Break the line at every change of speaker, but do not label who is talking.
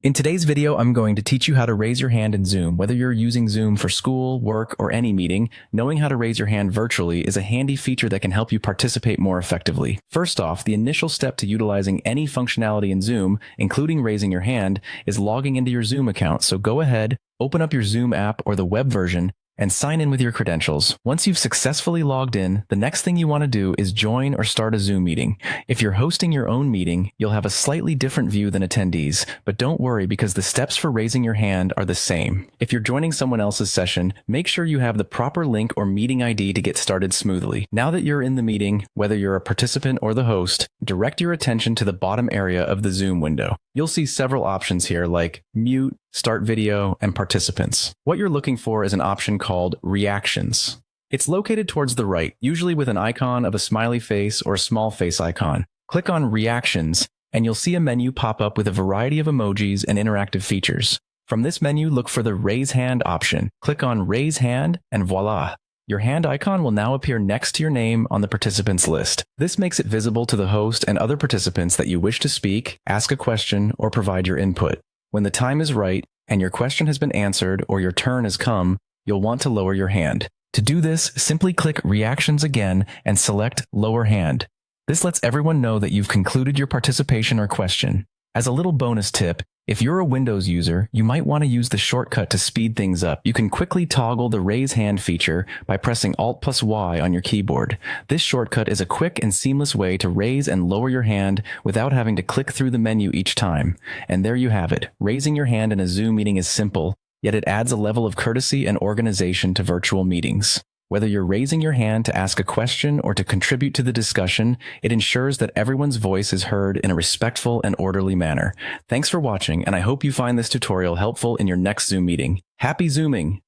In today's video, I'm going to teach you how to raise your hand in Zoom. Whether you're using Zoom for school, work, or any meeting, knowing how to raise your hand virtually is a handy feature that can help you participate more effectively. First off, the initial step to utilizing any functionality in Zoom, including raising your hand, is logging into your Zoom account. So go ahead, open up your Zoom app or the web version, and sign in with your credentials. Once you've successfully logged in, the next thing you want to do is join or start a Zoom meeting. If you're hosting your own meeting, you'll have a slightly different view than attendees, but don't worry because the steps for raising your hand are the same. If you're joining someone else's session, make sure you have the proper link or meeting ID to get started smoothly. Now that you're in the meeting, whether you're a participant or the host, direct your attention to the bottom area of the Zoom window. You'll see several options here like mute, start video, and participants. What you're looking for is an option called Reactions. It's located towards the right, usually with an icon of a smiley face or a small face icon. Click on Reactions, and you'll see a menu pop up with a variety of emojis and interactive features. From this menu, look for the Raise Hand option. Click on Raise Hand, and voila! Your hand icon will now appear next to your name on the participants list. This makes it visible to the host and other participants that you wish to speak, ask a question, or provide your input. When the time is right and your question has been answered or your turn has come, you'll want to lower your hand. To do this, simply click Reactions again and select Lower Hand. This lets everyone know that you've concluded your participation or question. As a little bonus tip, if you're a Windows user, you might want to use the shortcut to speed things up. You can quickly toggle the Raise Hand feature by pressing Alt+Y on your keyboard. This shortcut is a quick and seamless way to raise and lower your hand without having to click through the menu each time. And there you have it. Raising your hand in a Zoom meeting is simple, yet it adds a level of courtesy and organization to virtual meetings. Whether you're raising your hand to ask a question or to contribute to the discussion, it ensures that everyone's voice is heard in a respectful and orderly manner. Thanks for watching, and I hope you find this tutorial helpful in your next Zoom meeting. Happy Zooming!